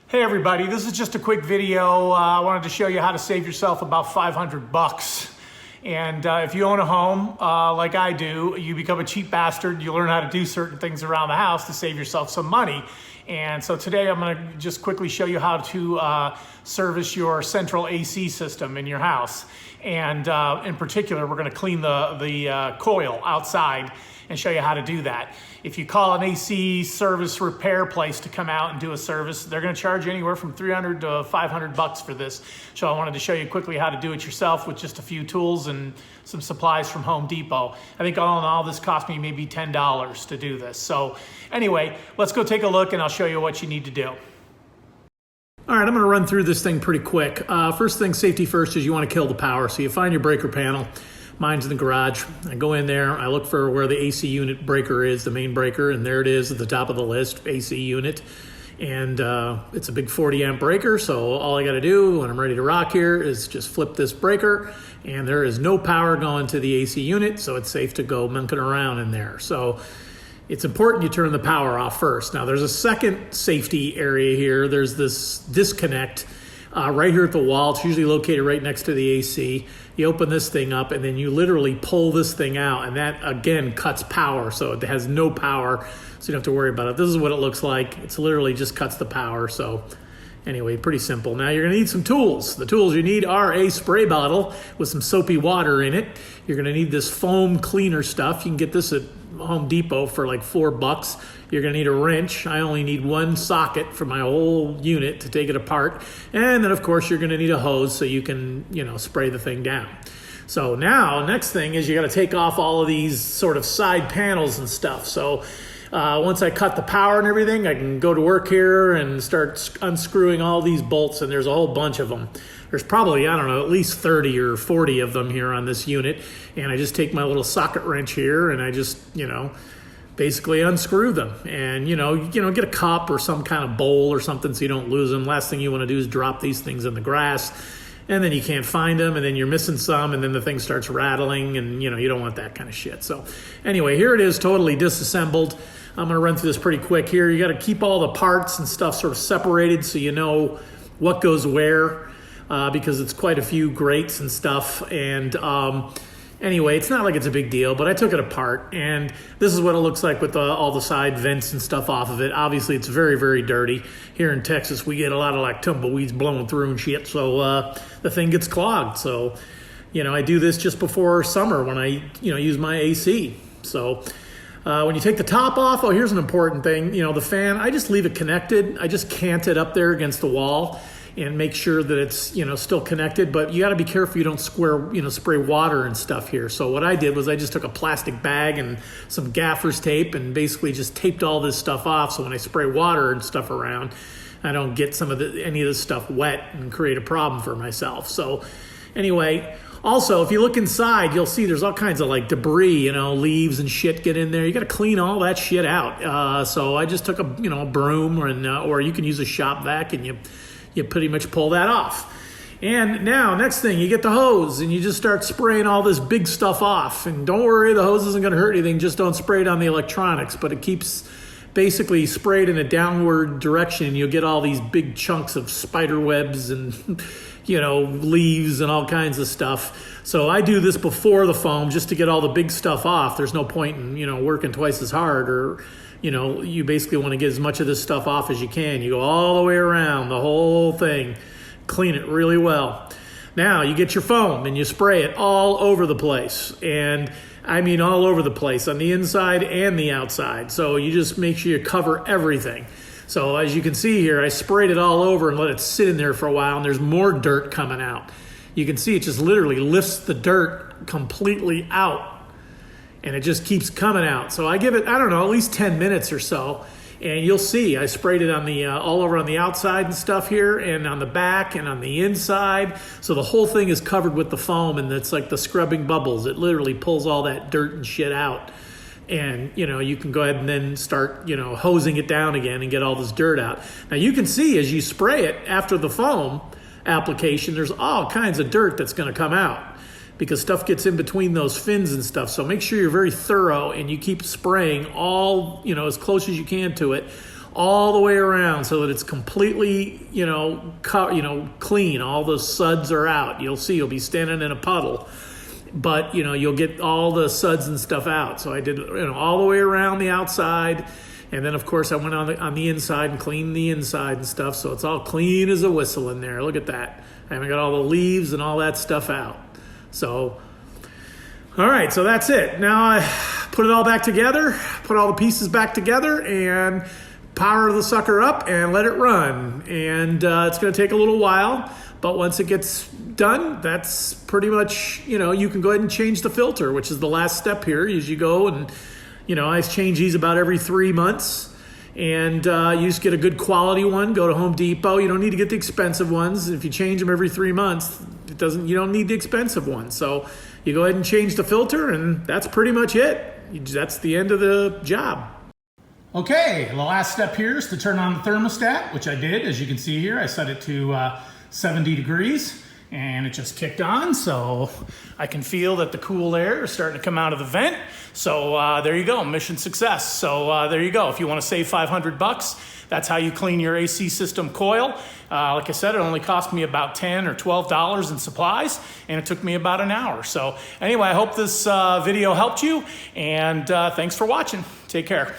Hey everybody, this is just a quick video. I wanted to show you how to save yourself about 500 bucks. And if you own a home like I do, you become a cheap bastard. You learn how to do certain things around the house to save yourself some money. And so today I'm going to just quickly show you how to service your central AC system in your house. And in particular, we're going to clean the coil outside and show you how to do that. If you call an AC service repair place to come out and do a service, they're going to charge you anywhere from 300 to 500 bucks for this. So I wanted to show you quickly how to do it yourself with just a few tools and some supplies from Home Depot. I think all in all, this cost me maybe $10 to do this. So anyway, let's go take a look and I'll show you what you need to do. All right, I'm going to run through this thing pretty quick. First thing, safety first, is you want to kill the power. So you find your breaker panel. Mine's in the garage. I go in there, I look for where the AC unit breaker is, the main breaker, and there it is at the top of the list, AC unit. And it's a big 40 amp breaker, so all I gotta do when I'm ready to rock here is just flip this breaker, and there is no power going to the AC unit, so it's safe to go monkeying around in there. So it's important you turn the power off first. Now there's a second safety area here. There's this disconnect right here at the wall. It's usually located right next to the AC. You open this thing up and then you literally pull this thing out, and that again cuts power, so it has no power, so you don't have to worry about it. This is what it looks like. It's literally just cuts the power. So anyway, pretty simple. Now you're gonna need some tools. The tools you need are a spray bottle with some soapy water in it. You're gonna need this foam cleaner stuff. You can get this at Home Depot for like $4. You're gonna need a wrench. I only need one socket for my whole unit to take it apart. And then of course you're gonna need a hose so you can, spray the thing down. So now, next thing is you gotta take off all of these sort of side panels and stuff. So once I cut the power and everything, I can go to work here and start unscrewing all these bolts, and there's a whole bunch of them. There's probably, I don't know, at least 30 or 40 of them here on this unit. And I just take my little socket wrench here and I just, basically unscrew them. And, get a cup or some kind of bowl or something so you don't lose them. Last thing you want to do is drop these things in the grass, and then you can't find them, and then you're missing some, and then the thing starts rattling, and, you don't want that kind of shit. So anyway, here it is, totally disassembled. I'm going to run through this pretty quick here. You got to keep all the parts and stuff sort of separated so you know what goes where, because it's quite a few grates and stuff. And anyway, it's not like it's a big deal, but I took it apart, and this is what it looks like with all the side vents and stuff off of it. Obviously, it's very, very dirty. Here in Texas, we get a lot of like tumbleweeds blowing through and shit, so the thing gets clogged. So, I do this just before summer when I, use my AC. So when you take the top off, here's an important thing. The fan, I just leave it connected. I just cant it up there against the wall and make sure that it's, still connected. But you got to be careful you don't spray water and stuff here. So what I did was I just took a plastic bag and some gaffer's tape and basically just taped all this stuff off. So when I spray water and stuff around, I don't get any of this stuff wet and create a problem for myself. So anyway, also, if you look inside, you'll see there's all kinds of like debris, leaves and shit get in there. You got to clean all that shit out. So I just took a broom, or you can use a shop vac, and you pretty much pull that off. And now, next thing, you get the hose and you just start spraying all this big stuff off. And don't worry, the hose isn't going to hurt anything. Just don't spray it on the electronics, but it keeps basically sprayed in a downward direction. You'll get all these big chunks of spider webs and leaves and all kinds of stuff. So I do this before the foam just to get all the big stuff off. There's no point in, working twice as hard, or, you basically want to get as much of this stuff off as you can. You go all the way around the whole thing, clean it really well. Now you get your foam and you spray it all over the place. And I mean all over the place, on the inside and the outside. So you just make sure you cover everything. So as you can see here, I sprayed it all over and let it sit in there for a while, and there's more dirt coming out. You can see it just literally lifts the dirt completely out, and it just keeps coming out. So I give it, I don't know, at least 10 minutes or so, and you'll see I sprayed it on the all over on the outside and stuff here, and on the back and on the inside. So the whole thing is covered with the foam, and it's like the scrubbing bubbles. It literally pulls all that dirt and shit out. And, you can go ahead and then start, hosing it down again and get all this dirt out. Now, you can see as you spray it after the foam application, there's all kinds of dirt that's going to come out because stuff gets in between those fins and stuff. So make sure you're very thorough and you keep spraying all, as close as you can to it, all the way around so that it's completely, clean. All the suds are out. You'll see, you'll be standing in a puddle, but you'll get all the suds and stuff out. So I did, all the way around the outside. And then of course I went on the inside and cleaned the inside and stuff. So it's all clean as a whistle in there. Look at that. I haven't got all the leaves and all that stuff out. So, all right, so that's it. Now I put it all back together, put all the pieces back together, and power the sucker up and let it run. And it's going to take a little while, but once it gets done, that's pretty much, you can go ahead and change the filter, which is the last step here. As you go and, I change these about every 3 months. And you just get a good quality one. Go to Home Depot. You don't need to get the expensive ones. If you change them every 3 months, you don't need the expensive ones. So you go ahead and change the filter, and that's pretty much it. That's the end of the job. Okay, the last step here is to turn on the thermostat, which I did. As you can see here, I set it to 70 degrees, and it just kicked on. So I can feel that the cool air is starting to come out of the vent. So there you go, mission success. So there you go. If you want to save $500, that's how you clean your AC system coil. Like I said, it only cost me about $10 or $12 in supplies, and it took me about an hour. So anyway, I hope this video helped you, and thanks for watching. Take care.